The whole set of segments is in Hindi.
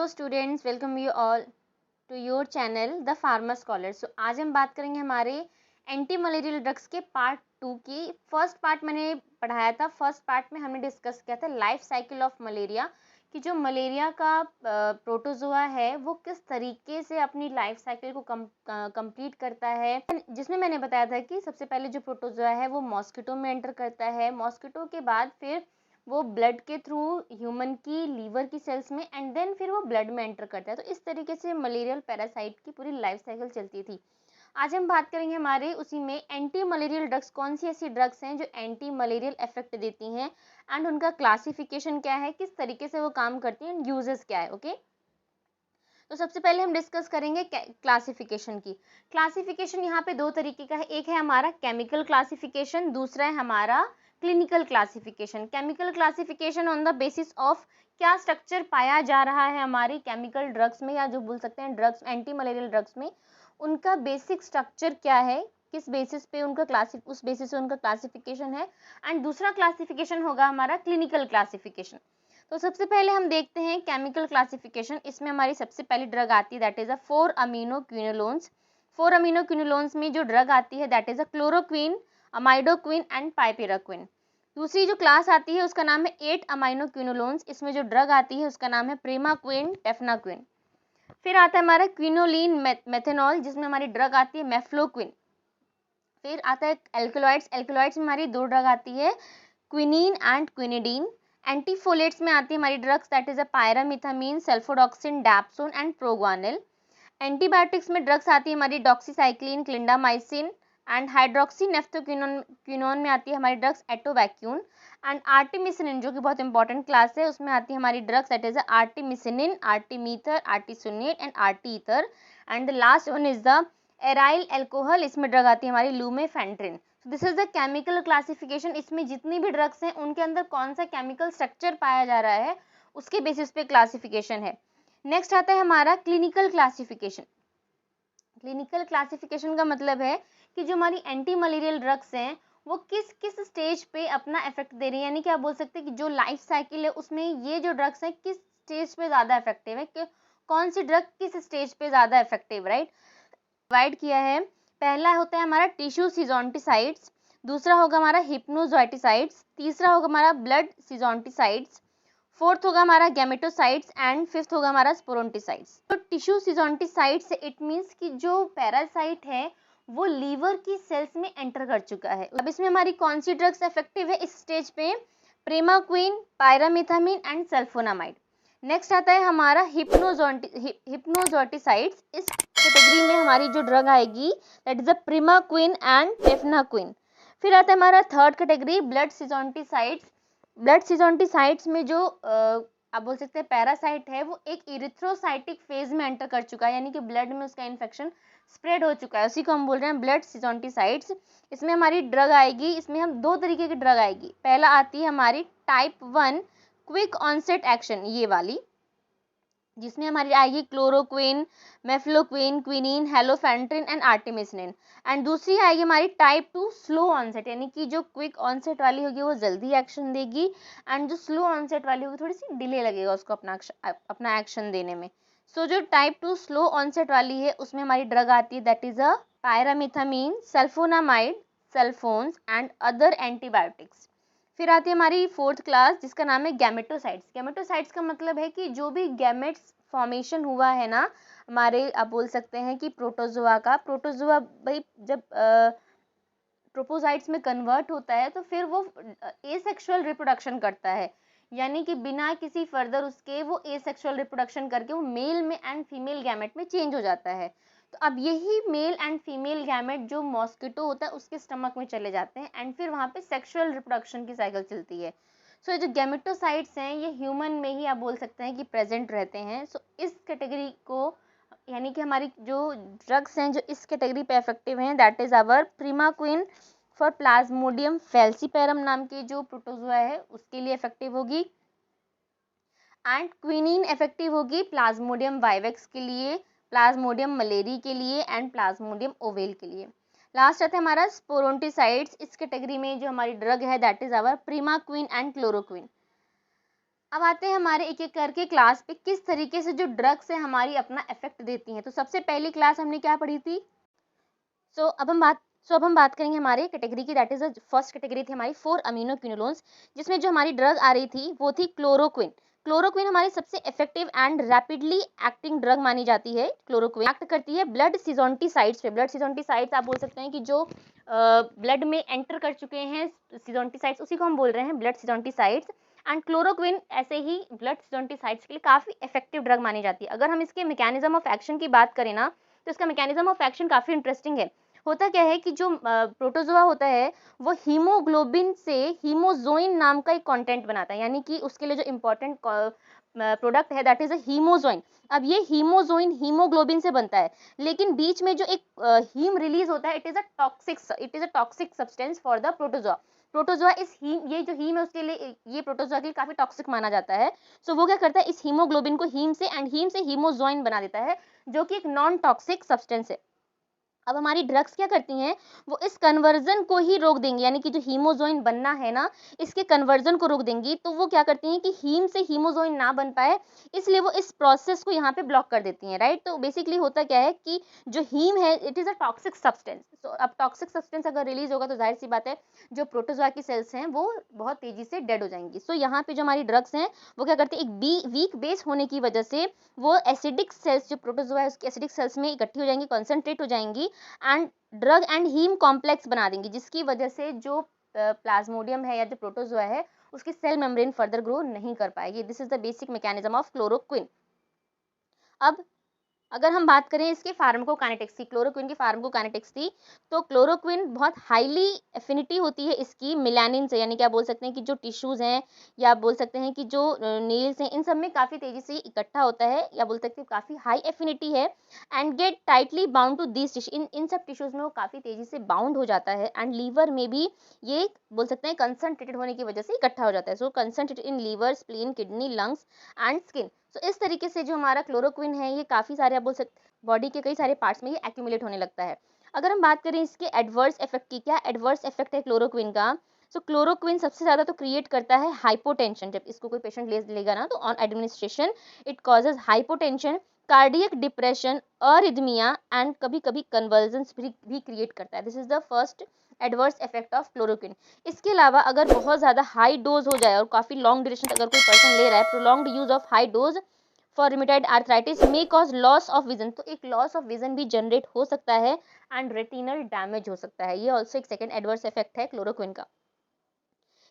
Hello students, welcome you all to your channel the pharma scholar. So आज हम बात करेंगे हमारे एंटी मलेरियल ड्रग्स के पार्ट 2 की। फर्स्ट पार्ट मैंने पढ़ाया था। फर्स्ट पार्ट में हमने डिस्कस किया था लाइफ साइकिल ऑफ मलेरिया, कि जो मलेरिया का प्रोटोजोआ है वो किस तरीके से अपनी लाइफ साइकिल को कंप्लीट करता है, जिसमें मैंने बताया था कि सबसे पहले जो प्रोटोजोआ है वो मॉस्किटो में एंटर करता है। मॉस्किटो के बाद फिर वो ब्लड के थ्रू ह्यूमन की लीवर की सेल्स में एंड देन फिर वो ब्लड में एंटर करता है। तो इस तरीके से मलेरियल पैरासाइट की पूरी लाइफ साइकिल चलती थी। आज हम बात करेंगे हमारे उसी में एंटी मलेरियल ड्रग्स, कौन सी ऐसी ड्रग्स हैं जो एंटी मलेरियल इफेक्ट देती हैं एंड उनका क्लासिफिकेशन क्या है, किस तरीके से वो काम करती हैं एंड यूजेस क्या है। ओके, तो सबसे पहले हम डिस्कस करेंगे क्लासिफिकेशन की। क्लासिफिकेशन यहाँ पे दो तरीके का है, एक है हमारा केमिकल क्लासिफिकेशन, दूसरा है हमारा clinical classification. Chemical classification on the basis of क्या स्ट्रक्चर पाया जा रहा है हमारी केमिकल ड्रग्स में, या जो बोल सकते हैं ड्रग्स, एंटी मलेरियल ड्रग्स में उनका बेसिक स्ट्रक्चर क्या है, किस बेसिस पे उनका उस बेसिस से उनका क्लासिफिकेशन है। एंड दूसरा क्लासिफिकेशन होगा हमारा क्लिनिकल क्लासिफिकेशन। तो सबसे पहले हम देखते हैं केमिकल क्लासिफिकेशन। इसमें हमारी सबसे पहली ड्रग आती है that is a 4 amino quinolones. 4 amino quinolones में जो ड्रग आती है that is a chloroquine, amodiaquine and piperaquine. दूसरी जो क्लास आती है उसका नाम है 8 अमीनो क्विनोलोन्स। इसमें जो ड्रग आती है उसका नाम है प्रेमाक्विन, टेफनाक्विन। फिर आता है हमारा क्विनोलिन मेथेनॉल, जिसमें हमारी ड्रग आती है मेफ्लोक्विन। फिर आता है एल्कलॉइड्स। एल्कलॉइड्स में हमारी दो ड्रग आती है, क्विनीन एंड क्विनिडीन। एंटीफोलेट्स में आती है हमारी drugs that is a pyrimethamine, sulfadoxine, dapsone and proguanil. Antibiotics में ड्रग्स आती है हमारी doxycycline, clindamycin and hydroxy naphthoquinone में आती है हमारी ड्रग्स एटोवैक्यून एंड आर्टिमिसिनिन, जो कि बहुत इंपॉर्टेंट क्लास है, उसमें आती है हमारी drugs that is artemisinin, artemether, artesunate and arteether. And the last one is the aryl alcohol, इसमें ड्रग आती है हमारी lumefantrine. This is the chemical classification. इसमें जितनी भी ड्रग्स हैं उनके अंदर कौन सा केमिकल स्ट्रक्चर पाया जा रहा है उसके बेसिस पे क्लासिफिकेशन है। नेक्स्ट आता है हमारा क्लिनिकल क्लासिफिकेशन। क्लिनिकल क्लासिफिकेशन का मतलब है कि जो हमारी एंटी मलेरियल ड्रग्स हैं वो किस किस स्टेज पे अपना इफेक्ट दे रही है, यानी कि आप बोल सकते हैं कि जो लाइफ साइकिल है उसमें ये जो ड्रग्स हैं किस स्टेज पे ज़्यादा इफेक्टिव है, कि कौन सी ड्रग किस स्टेज पे ज़्यादा इफेक्टिव, राइट। डिवाइड किया है। पहला होता है हमारा टिश्यू सिजोंटिसाइड्स, दूसरा होगा हमारा हिप्नोजोइटिसाइड्स, तीसरा होगा हमारा ब्लड सिजोंटिसाइड्स, फोर्थ होगा हमारा गैमेटोसाइड्स एंड फिफ्थ होगा हमारा स्पोरोंटिसाइड्स। तो टिश्यू सिजोंटिसाइड्स से इट मींस कि जो पैरासाइट है वो लीवर की सेल्स में एंटर कर चुका है। अब इसमें हमारी कौन सी ड्रग्स इफेक्टिव है इस स्टेज पे, प्रेमाक्विन, पायरामिथामिन एंड सल्फोनामाइड। नेक्स्ट आता है हमारा हिप्नोजोटिसाइड्स। इस कैटेगरी में हमारी जो ड्रग आएगी दैट इज अ प्रेमाक्विन एंड टेफनाक्विन। फिर आता है हमारा third category blood schizonticides. Blood सिजोंटिसाइड्स में जो आप बोल सकते हैं पैरासाइट है वो एक इरिथ्रोसाइटिक फेज में एंटर कर चुका है, यानी कि ब्लड में उसका इन्फेक्शन स्प्रेड हो चुका है, उसी को हम बोल रहे हैं ब्लड सिजोंटिसाइड्स। इसमें हमारी ड्रग आएगी, इसमें हम दो तरीके की ड्रग आएगी। पहला आती है हमारी टाइप 1 क्विक ऑनसेट एक्शन, ये वाली, जिसमें हमारी आएगी chloroquine, mefloquine, quinine, halofantrine and artemisinin. And दूसरी आएगी हमारी टाइप 2 स्लो ऑनसेट, यानी कि जो क्विक ऑनसेट वाली होगी वो जल्दी एक्शन देगी एंड जो स्लो ऑनसेट वाली होगी थोड़ी सी डिले लगेगा उसको अपना एक्शन देने में। सो जो टाइप 2 स्लो ऑनसेट वाली है उसमें हमारी ड्रग आती है that is a pyrimethamine, sulfonamide, sulfones and other antibiotics. फिर आती है हमारी फोर्थ क्लास जिसका नाम है गैमेटोसाइट्स। गैमेटोसाइट्स का मतलब है कि जो भी गैमेट्स फॉर्मेशन हुआ है ना हमारे, आप बोल सकते हैं कि प्रोटोजोआ का, प्रोटोजोआ भाई जब ट्रोपोसाइट्स में कन्वर्ट होता है तो फिर वो एसेक्सुअल रिप्रोडक्शन करता है, यानी कि बिना किसी फर्दर उसके वो एसेक्सुअल रिप्रोडक्शन करके वो मेल में एंड फीमेल गैमेट में चेंज हो जाता है। तो अब यही मेल एंड फीमेल गैमेट जो मॉस्किटो होता है उसके स्टमक में चले जाते हैं एंड फिर वहाँ पे सेक्सुअल रिप्रोडक्शन की साइकिल चलती है। सो ये जो गैमेटोसाइट्स हैं ये ह्यूमन में ही आप बोल सकते हैं कि प्रेजेंट रहते हैं। सो इस कैटेगरी को, यानी कि हमारी जो ड्रग्स हैं जो इस कैटेगरी पे इफेक्टिव हैं that is our primaquine for plasmodium falciparum नाम की जो प्रोटोजोआ है उसके लिए इफेक्टिव होगी, एंड क्विनीन इफेक्टिव होगी प्लाज्मोडियम वाइवेक्स के लिए, प्लाज्मोडियम मलेरी के लिए एंड प्लाज्मोडियम ओवेल के लिए। लास्ट आता है हमारा स्पोरोंटिसाइड्स। इस कैटेगरी में जो हमारी ड्रग है that is our primaquine and chloroquine. अब आते हैं हमारे एक एक करके क्लास पे, किस तरीके से जो ड्रग्स है हमारी अपना इफेक्ट देती हैं। तो सबसे पहली क्लास हमने क्या पढ़ी थी? सो अब हम बात करेंगे हमारे कैटेगरी की, that is the first category थी हमारी 4 अमीनोक्विनोलोन्स, जिसमें जो हमारी ड्रग आ रही थी वो थी क्लोरोक्विन। क्लोरोक्विन हमारी सबसे effective and rapidly acting drug मानी जाती है। क्लोरोक्विन एक्ट करती है ब्लड सिजोंटिसाइड्स पे। ब्लड सिजोंटिसाइड्स आप बोल सकते हैं कि जो ब्लड में एंटर कर चुके हैं सिजोंटिसाइड्स, उसी को हम बोल रहे हैं ब्लड सिजोंटिसाइड्स। एंड क्लोरोक्विन ऐसे ही ब्लड सिजोंटिसाइड्स के लिए काफी इफेक्टिव ड्रग मानी जाती है। अगर हम इसके मैकेनिज्म ऑफ एक्शन की बात करें ना, तो इसका मैकेनिज्म ऑफ एक्शन काफी इंटरेस्टिंग है। होता क्या है कि जो प्रोटोजोआ होता है वो हीमोग्लोबिन से हीमोजोइन नाम का एक कंटेंट बनाता है, यानी कि उसके लिए जो इम्पोर्टेंट प्रोडक्ट है दैट इज अ हीमोजोइन। अब ये हीमोजोइन हीमोग्लोबिन से बनता है, लेकिन बीच में जो एक हीम रिलीज होता है, it is a toxic substance for the protozoa. Protozoa इस हीम, ये जो हीम है उसके लिए, ये प्रोटोजोआ के लिए काफी टॉक्सिक माना जाता है। सो वो क्या करता है, इस हीमोग्लोबिन को हीम से हीमोजोइन बना देता है, जो कि एक नॉन टॉक्सिक सब्सटेंस है। अब हमारी ड्रग्स क्या करती हैं, वो इस कन्वर्जन को ही रोक देंगी, यानी कि जो हीमोजोइन बनना है ना, इसके कन्वर्जन को रोक देंगी। तो वो क्या करती हैं कि हीम से हीमोजोइन ना बन पाए, इसलिए वो इस प्रोसेस को यहाँ पे ब्लॉक कर देती हैं, राइट। तो बेसिकली होता क्या है कि जो हीम है it is a toxic substance. तो अब टॉक्सिक सब्सटेंस अगर रिलीज होगा तो जाहिर सी बात है जो प्रोटोजोआ की सेल्स हैं वो बहुत तेजी से डेड हो जाएंगी। सो यहाँ पे जो हमारी ड्रग्स हैं वो क्या करती है, एक वीक बेस होने की वजह से वो एसिडिक सेल्स, जो प्रोटोजोआ है उसकी एसिडिक सेल्स में इकट्ठी हो जाएंगी, कॉन्सेंट्रेट हो जाएंगी and drug and haem complex बना देंगी, जिसकी वजह से जो प्लाज्मोडियम है या जो प्रोटोजोआ है उसकी सेल मेम्ब्रेन फर्दर ग्रो नहीं कर पाएगी। This is the basic mechanism of chloroquine. अब अगर हम बात करें इसके फार्माकोकाइनेटिक्स की, क्लोरोक्विन की फार्माकोकाइनेटिक्स थी, तो क्लोरोक्विन बहुत हाईली एफिनिटी होती है इसकी मिलानिन से, यानी कि आप बोल सकते हैं कि जो टिश्यूज हैं या आप बोल सकते हैं कि जो नील्स हैं, इन सब में काफ़ी तेजी से इकट्ठा होता है, या बोल सकते हैं काफ़ी हाई एफिनिटी है and get tightly bound to this tissue. इन सब टिश्यूज में वो काफ़ी तेजी से बाउंड हो जाता है एंड लीवर में भी ये बोल सकते हैं कंसनट्रेटेड होने की वजह से इकट्ठा हो जाता है। So concentrated in liver, spleen, kidney, lungs and skin. तो इस तरीके से जो हमारा क्लोरोक्विन है ये काफ़ी सारे आप बोल सकते बॉडी के कई सारे पार्ट्स में ये एक्यूमुलेट होने लगता है। अगर हम बात करें इसके एडवर्स इफेक्ट की, क्या एडवर्स इफेक्ट है क्लोरोक्विन का? सो क्लोरोक्विन सबसे ज़्यादा तो क्रिएट करता है हाइपोटेंशन। जब इसको कोई पेशेंट लेगा ना, तो on administration it causes hypotension, cardiac depression, arrhythmia and कभी कभी कन्वर्जन्स भी क्रिएट करता है। This is the first adverse effect of chloroquine. इसके अलावा अगर बहुत ज़्यादा हाई डोज हो जाए और काफ़ी लॉन्ग ड्यूरेशन अगर कोई पर्सन ले रहा है, prolonged use of high dose for रिमेटेड arthritis may cause loss of vision, तो एक लॉस ऑफ विजन भी जनरेट हो सकता है एंड रेटिनल डैमेज हो सकता है। ये ऑल्सो एक सेकेंड एडवर्स इफेक्ट है क्लोरोक्विन का।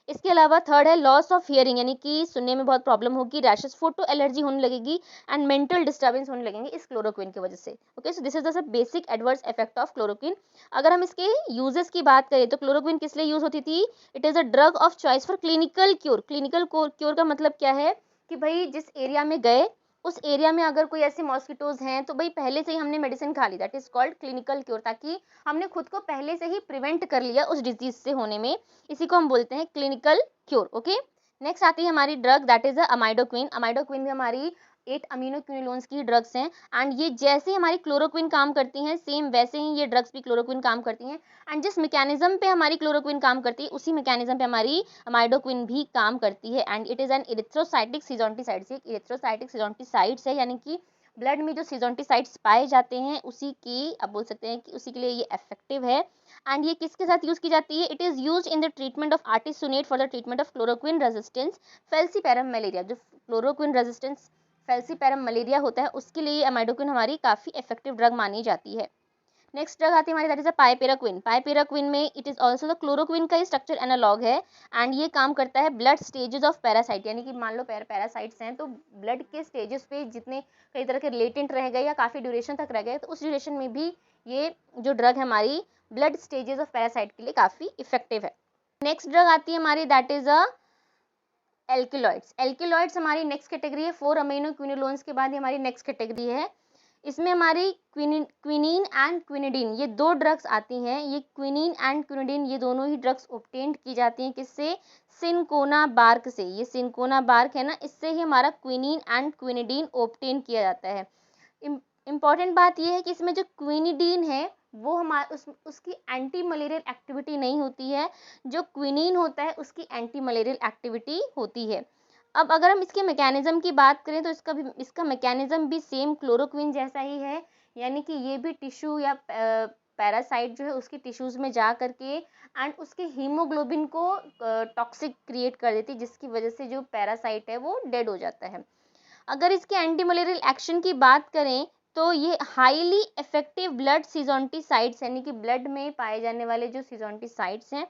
इसके अलावा थर्ड है लॉस ऑफ हियरिंग, यानी कि सुनने में बहुत प्रॉब्लम होगी, रैशेस, फोटो एलर्जी होने लगेगी एंड मेंटल डिस्टर्बेंस होने लगेंगे इस क्लोरोक्विन की वजह से। Okay, so this is the basic adverse effect of chloroquine. अगर हम इसके यूजेस की बात करें तो क्लोरोक्विन किस लिए यूज होती थी? It is a drug of choice for clinical cure. Clinical cure का मतलब क्या है कि भाई जिस एरिया में गए उस एरिया में अगर कोई ऐसे मॉस्किटोज हैं तो भाई पहले से ही हमने मेडिसिन खा ली, that is called clinical cure, ताकि हमने खुद को पहले से ही प्रिवेंट कर लिया उस डिजीज से होने में, इसी को हम बोलते हैं क्लिनिकल क्योर। ओके, नेक्स्ट आती है हमारी ड्रग दैट इज अमाइडोक्विन। अमाइडोक्विन भी हमारी 8 अमीनोक्विनोलोन्स की ड्रग्स हैं एंड ये जैसे हमारी क्लोरोक्विन काम करती हैं सेम वैसे ही ये ड्रग्स भी क्लोरोक्विन काम करती हैं एंड जिस मैकेनिज्म पे हमारी क्लोरोक्विन काम करती है उसी मैकेनिज्म पे हमारी अमाइडोक्विन भी काम करती है and it is an erythrocytic schizonticide. Erythrocytic schizonticides है, यानी कि ब्लड में जो सिजोंटिसाइड्स पाए जाते हैं उसी की आप बोल सकते हैं कि उसी के लिए ये इफेक्टिव है। एंड ये किसके साथ यूज की जाती है? It is use in the treatment of artesunate for the treatment of chloroquine resistance falciparum malaria. जो क्लोरोक्विन रेजिस्टेंस फेल्सीपेरम मलेरिया होता है उसके लिए अमाइडोक्विन हमारी काफ़ी इफेक्टिव ड्रग मानी जाती है। नेक्स्ट ड्रग आती है हमारी दैट इज पाइपेराक्विन। पाइपेराक्विन में it is also the chloroquine का ही स्ट्रक्चर एनालॉग है एंड ये काम करता है ब्लड स्टेजेस ऑफ पैरासाइट, यानी कि मान लो पैरासाइट्स हैं तो ब्लड के स्टेजेस पे जितने कई तरह के लेटेंट रह गए या काफ़ी ड्यूरेशन तक रह गए तो उस ड्यूरेशन में भी ये जो ड्रग है हमारी ब्लड स्टेजेस ऑफ पैरासाइट के लिए काफ़ी इफेक्टिव है। नेक्स्ट ड्रग आती है हमारी दैट इज एल्किलॉइड्स। एल्किलॉइड्स हमारी नेक्स्ट कैटेगरी है, 4 अमीनोक्विनोलोन्स के बाद ये हमारी नेक्स्ट कैटेगरी है। इसमें हमारी क्विनीन एंड क्विनिडीन ये दो ड्रग्स आती हैं। ये क्विनीन एंड क्विनिडीन ये दोनों ही ड्रग्स ऑब्टेन्ड की जाती हैं किससे? सिनकोना बार्क से। ये सिनकोना बार्क है ना, इससे ही हमारा क्विनीन एंड क्विनिडीन ऑब्टेन किया जाता है। इम्पॉर्टेंट बात यह है कि इसमें जो क्विनिडीन है वो हमारे उसकी एंटी मलेरियल एक्टिविटी नहीं होती है, जो क्विनीन होता है उसकी एंटी मलेरियल एक्टिविटी होती है। अब अगर हम इसके मैकेनिज्म की बात करें तो इसका मैकेनिज्म भी सेम क्लोरोक्विन जैसा ही है, यानी कि ये भी टिश्यू या पैरासाइट जो है उसके टिश्यूज़ में जा करके एंड उसके हीमोग्लोबिन को टॉक्सिक क्रिएट कर देती है, जिसकी वजह से जो पैरासाइट है वो डेड हो जाता है। अगर इसके एंटी मलेरियल एक्शन की बात करें तो ये हाईली इफेक्टिव ब्लड सिजोंटिसाइड्स यानी कि ब्लड में पाए जाने वाले जो सिजोंटिसाइड्स हैं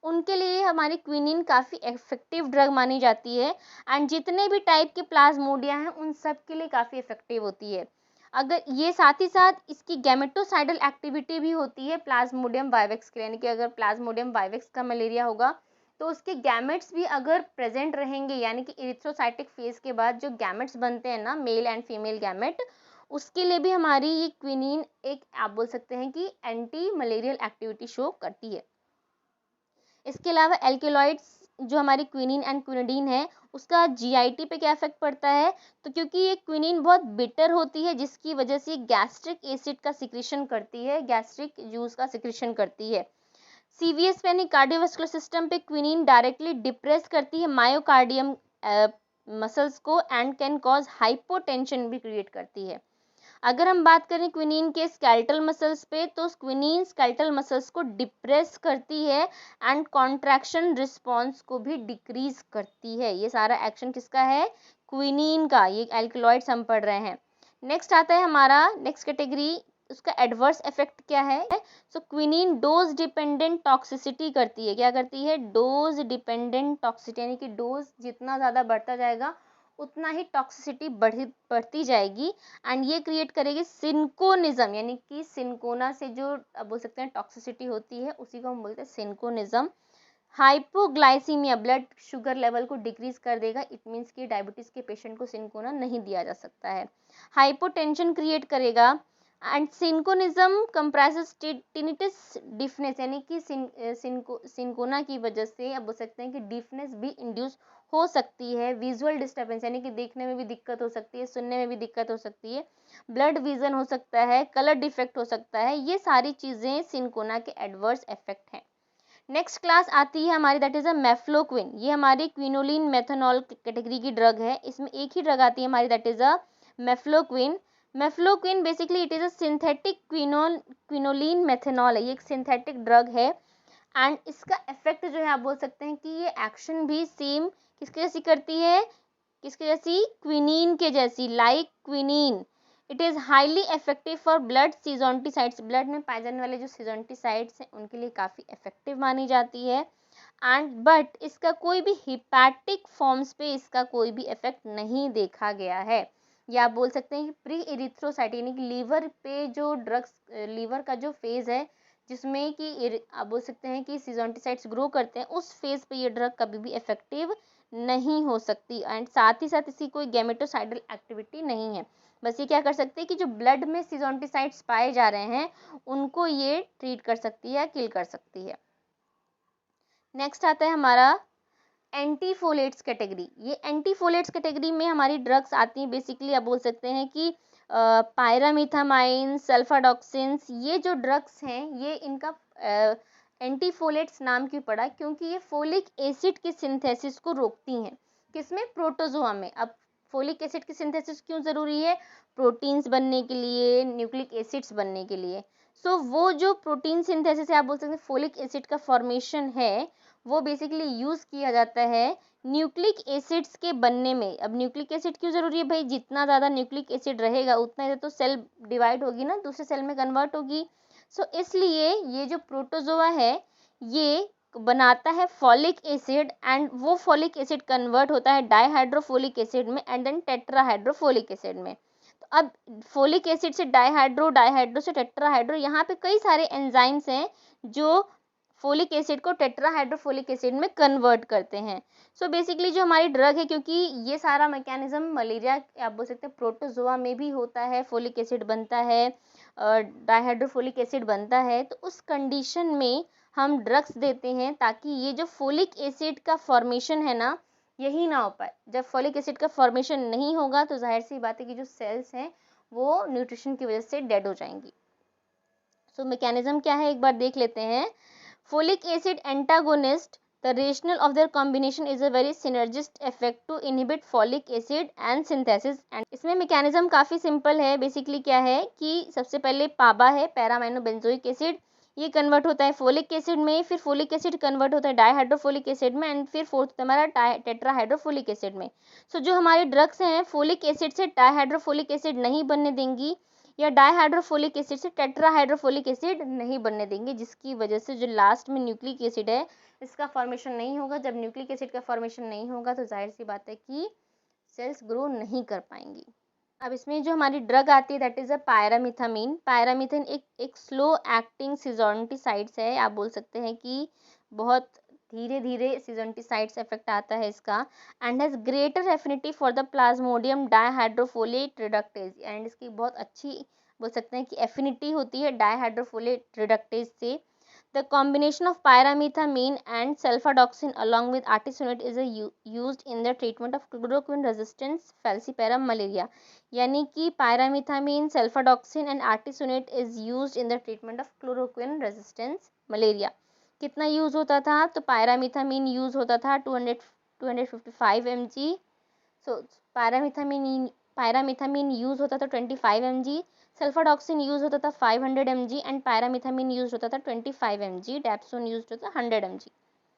उनके लिए हमारी क्विनिन काफ़ी इफेक्टिव ड्रग मानी जाती है एंड जितने भी टाइप के प्लाज्मोडिया हैं उन सब के लिए काफ़ी इफेक्टिव होती है। अगर ये साथ ही साथ इसकी गैमेटोसाइडल एक्टिविटी भी होती है प्लाज्मोडियम वाइवेक्स के लिए, यानी कि अगर प्लाज्मोडियम वाइवेक्स का मलेरिया होगा तो उसके गैमेट्स भी अगर प्रेजेंट रहेंगे, यानी कि इरिथ्रोसाइटिक फेज के बाद जो गैमेट्स बनते हैं ना, मेल एंड फीमेल गैमेट, उसके लिए भी हमारी ये क्विनिन एक आप बोल सकते हैं कि एंटी मलेरियल एक्टिविटी शो करती है। इसके अलावा एल्केलॉइड्स जो हमारी क्विनिन एंड क्विनिडीन है उसका जीआईटी पे क्या इफेक्ट पड़ता है, तो क्योंकि ये क्विनिन बहुत बिटर होती है जिसकी वजह से गैस्ट्रिक एसिड का सिक्रीशन करती है, गैस्ट्रिक जूस का सिक्रीशन करती है। सीवीएस पे यानी कार्डियोवास्कुलर सिस्टम पे क्विनिन डायरेक्टली डिप्रेस करती है मायोकार्डियम मसल्स को एंड कैन कॉज हाइपोटेंशन भी क्रिएट करती है। अगर हम बात करें क्विनिन के स्केलेटल मसल्स पे तो क्विनिन स्केलेटल मसल्स को डिप्रेस करती है एंड कॉन्ट्रैक्शन रिस्पॉन्स को भी डिक्रीज करती है। ये सारा एक्शन किसका है, क्विनिन का, ये एल्कलॉइड्स हम पढ़ रहे हैं। नेक्स्ट आता है हमारा नेक्स्ट कैटेगरी, उसका एडवर्स इफेक्ट क्या है। सो क्विनिन डोज डिपेंडेंट टॉक्सिसिटी करती है, क्या करती है, डोज डिपेंडेंट टॉक्सिसिटी, यानी कि डोज जितना ज़्यादा बढ़ता जाएगा उतना ही टॉक्सिसिटी बढ़ती जाएगी एंड ये क्रिएट करेगी सिंकोनिज्म, यानी कि सिंकोना से जो बोल सकते हैं टॉक्सिसिटी होती है उसी को हम बोलते हैं सिंकोनिज्म। हाइपोग्लाइसीमिया, ब्लड शुगर लेवल को डिक्रीज कर देगा, इट मीन्स कि डायबिटीज के पेशेंट को सिंकोना नहीं दिया जा सकता है। हाइपोटेंशन क्रिएट करेगा एंड सिंकोनिज्म कंप्राइजेस टिनिटस डिफनेस, यानी कि सिंकोना की वजह से अब बोल सकते हैं कि डिफनेस भी इंड्यूस हो सकती है। विजुअल डिस्टर्बेंस, यानी कि देखने में भी दिक्कत हो सकती है, सुनने में भी दिक्कत हो सकती है, ब्लड विजन हो सकता है, कलर डिफेक्ट हो सकता है, ये सारी चीज़ें सिंकोना के एडवर्स इफेक्ट हैं। नेक्स्ट क्लास आती है हमारी दैट इज अ मेफ्लोक्विन, ये हमारी क्विनोलिन मेथनॉल कैटेगरी की ड्रग है। इसमें एक ही ड्रग आती है हमारी that is a mefloquine. Mefloquine basically it is a synthetic quinoline methanol है, ये एक सिंथेटिक ड्रग है एंड इसका इफेक्ट जो है आप बोल सकते हैं कि ये एक्शन भी सेम किसके जैसी करती है, किसके जैसी, क्विनीन के जैसी, like quinine. It is highly effective for blood schizonticides, blood में पाए जाने वाले जो सिजोंटिसाइड्स हैं उनके लिए काफ़ी इफेक्टिव मानी जाती है एंड बट इसका कोई भी हिपैटिक फॉर्म्स पे इसका कोई भी इफेक्ट नहीं देखा गया है। या आप बोल सकते हैं कि प्री इरिथ्रोसाइट, यानी कि लीवर पे जो ड्रग्स, लीवर का जो फेज़ है जिसमें कि आप बोल सकते हैं कि सिजोंटिसाइड्स ग्रो करते हैं, उस फेज़ पे ये ड्रग कभी भी इफेक्टिव नहीं हो सकती एंड साथ ही साथ इसकी कोई गैमेटोसाइडल एक्टिविटी नहीं है। बस ये क्या कर सकती है कि जो ब्लड में सिजोंटिसाइड्स पाए जा रहे हैं उनको ये ट्रीट कर सकती है, किल कर सकती है। नेक्स्ट आता है हमारा एंटीफोलेट्स कैटेगरी। ये एंटीफोलेट्स कैटेगरी में हमारी ड्रग्स आती हैं, बेसिकली आप बोल सकते हैं कि पायरामिथामाइन, सल्फाडॉक्सिन्स, ये जो ड्रग्स हैं ये इनका एंटीफोलेट्स नाम क्यों पड़ा, क्योंकि ये फोलिक एसिड की सिंथेसिस को रोकती हैं, किसमें, प्रोटोजोआ में। अब फोलिक एसिड की सिंथेसिस क्यों ज़रूरी है, प्रोटीन्स बनने के लिए, न्यूक्लिक एसिड्स बनने के लिए। सो वो जो प्रोटीन सिंथेसिस है आप बोल सकते हैं फोलिक एसिड का फॉर्मेशन है वो बेसिकली यूज़ किया जाता है न्यूक्लिक एसिड्स के बनने में। अब न्यूक्लिक एसिड क्यों ज़रूरी है भाई, जितना ज़्यादा न्यूक्लिक एसिड रहेगा उतना ही तो सेल डिवाइड होगी ना, दूसरे सेल में कन्वर्ट होगी। सो इसलिए ये जो प्रोटोजोआ है ये बनाता है फॉलिक एसिड एंड वो फॉलिक एसिड कन्वर्ट होता है डाईहाइड्रोफोलिक एसिड में एंड देन टेट्राहाइड्रोफोलिक एसिड में। तो अब फोलिक एसिड से डाईहाइड्रो से टेट्राहाइड्रो, यहाँ पे कई सारे एंजाइम्स हैं जो फोलिक एसिड को टेट्राहाइड्रोफोलिक एसिड में कन्वर्ट करते हैं। सो बेसिकली जो हमारी ड्रग है, क्योंकि ये सारा मैकेनिज्म मलेरिया आप बोल सकते हैं प्रोटोजोआ में भी होता है, फोलिक एसिड बनता है, डाईहाइड्रोफोलिक एसिड बनता है, तो उस कंडीशन में हम ड्रग्स देते हैं ताकि ये जो फोलिक एसिड का फॉर्मेशन है ना यही ना हो पाए। जब फोलिक एसिड का फॉर्मेशन नहीं होगा तो जाहिर सी बात है कि जो सेल्स हैं वो न्यूट्रिशन की वजह से डेड हो जाएंगी। सो मैकेनिज्म क्या है एक बार देख लेते हैं। Folic acid antagonist The rationale of their combination is a very synergistic effect to inhibit folic acid and synthesis. And इसमें mechanism काफ़ी simple है. Basically क्या है कि सबसे पहले पाबा है, पैरामाइनो बेंजोइक एसिड, ये कन्वर्ट होता है फोलिक एसिड में, फिर फोलिक एसिड कन्वर्ट होता है डाईहाइड्रोफोलिक एसिड में, एंड फिर फोर्थ होता है हमारा टेट्राहाइड्रोफोलिक एसिड में. सो जो हमारे ड्रग्स हैं फोलिक एसिड से डाईहाइड्रोफोलिक एसिड नहीं बनने देंगी, या डाईहाइड्रोफोलिक एसिड से टेट्राहाइड्रोफोलिक एसिड नहीं बनने देंगे, जिसकी वजह से जो लास्ट में न्यूक्लिक एसिड है इसका फॉर्मेशन नहीं होगा. जब न्यूक्लिक एसिड का फॉर्मेशन नहीं होगा तो जाहिर सी बात है कि सेल्स ग्रो नहीं कर पाएंगी. अब इसमें जो हमारी ड्रग आती है दैट इज़ अ पायरामिथामीन. पायरामिथामीन एक स्लो एक्टिंग सिजोंटिसाइड्स है. आप बोल सकते हैं कि बहुत धीरे धीरे सिजोंटिसाइड्स इफेक्ट आता है इसका, and has greater affinity for the plasmodium dihydrofolate reductase. And इसकी बहुत अच्छी बोल सकते हैं कि एफिनिटी होती है डाईहाइड्रोफोलेट रिडक्टेज से. The combination of pyrimethamine and sulfadoxine along with artesunate is used in the treatment of chloroquine resistant falciparum malaria. यानी कि pyrimethamine, sulfadoxine and artesunate is used in the treatment of chloroquine resistant malaria. कितना यूज़ होता था? तो pyrimethamine यूज़ होता था 255 mg. So pyrimethamine यूज़ होता था 25 mg, सल्फाडॉक्सिन यूज़ होता था 500 mg एंड पैरामिथामीन यूज़ होता था 25 mg, डेप्सोन यूज़ होता था 100 mg.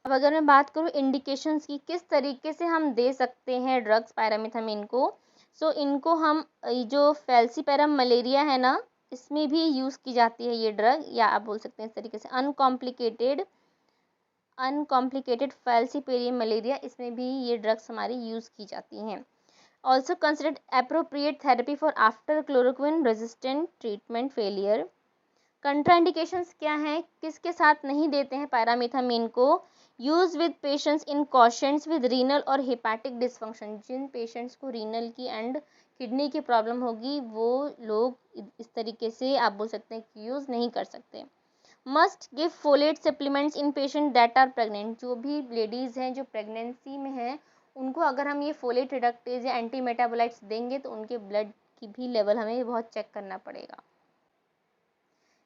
अब अगर मैं बात करूँ इंडिकेशंस की, किस तरीके से हम दे सकते हैं ड्रग्स पैरामिथामीन को, सो इनको हम जो फैल्सीपेरम मलेरिया है ना, इसमें भी यूज़ की जाती है ये ड्रग, या आप बोल सकते हैं इस तरीके से अनकॉम्प्लिकेटेड फैल्सीपेरियम मलेरिया, इसमें भी ये ड्रग्स हमारी यूज़ की जाती हैं. Also considered appropriate therapy for after chloroquine resistant treatment failure. Contraindications क्या हैं, किसके साथ नहीं देते हैं पैरामिथामीन को? Use with patients in cautions with renal और हेपाटिक डिसफंक्शन. जिन पेशेंट्स को रीनल की एंड किडनी की प्रॉब्लम होगी वो लोग इस तरीके से आप बोल सकते हैं कि यूज़ नहीं कर सकते. Must give folate supplements in patient that are pregnant. जो भी लेडीज़ हैं जो प्रेगनेंसी में हैं उनको अगर हम ये फोलेट रिडक्टेज या एंटी मेटाबोलाइट्स देंगे तो उनके ब्लड की भी लेवल हमें बहुत चेक करना पड़ेगा.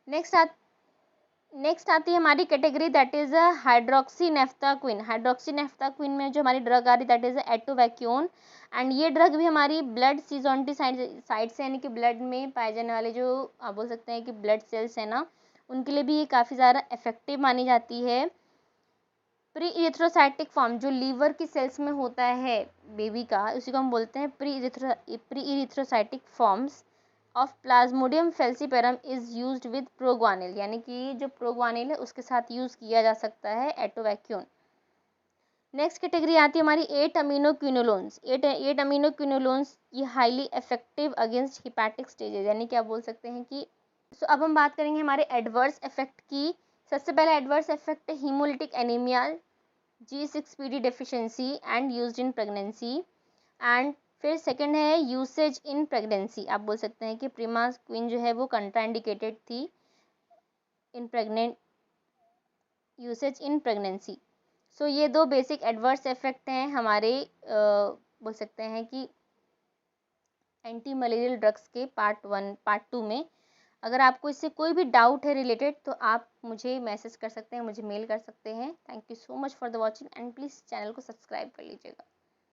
नेक्स्ट आती है हमारी कैटेगरी दैट इज़ हाइड्रोक्सीनेफ्थाक्विन. हाइड्रोक्सीनेफ्थाक्विन में जो हमारी ड्रग आ रही दैट इज़ एटोवैक्यून. एंड ये ड्रग भी हमारी ब्लड सीजोंटिसाइड से यानी कि ब्लड में पाए जाने वाले जो आप बोल सकते हैं कि ब्लड सेल्स है ना, उनके लिए भी ये काफ़ी ज़्यादा इफेक्टिव मानी जाती है. प्री इरिथ्रोसाइटिक फॉर्म जो लीवर की सेल्स में होता है बेबी का, उसी को हम बोलते हैं pre erythrocytic forms of plasmodium falciparum is used with proguanil. यानी कि जो प्रोग्वानिल है उसके साथ यूज़ किया जा सकता है एटोवैक्यून. नेक्स्ट कैटेगरी आती है हमारी 8 अमीनो क्विनोलोन्स. 8 अमीनो क्विनोलोन्स ये highly effective against hepatic stages. यानी कि आप बोल सकते हैं कि अब हम बात करेंगे हमारे एडवर्स इफेक्ट की. सबसे पहला एडवर्स इफेक्ट है haemolytic anaemia, G6PD deficiency and used in pregnancy. And फिर सेकंड है यूसेज इन प्रेगनेंसी. आप बोल सकते हैं कि प्रीमास क्वीन जो है वो कंट्राइंडिकेटेड थी इन प्रेग्नेंट यूसेज इन प्रेगनेंसी. सो ये दो बेसिक एडवर्स इफेक्ट हैं हमारे बोल सकते हैं कि एंटी मलेरियल ड्रग्स के पार्ट 2 में. अगर आपको इससे कोई भी डाउट है रिलेटेड तो आप मुझे मैसेज कर सकते हैं, मुझे मेल कर सकते हैं. Thank you so much for the watching and please channel को सब्सक्राइब कर लीजिएगा.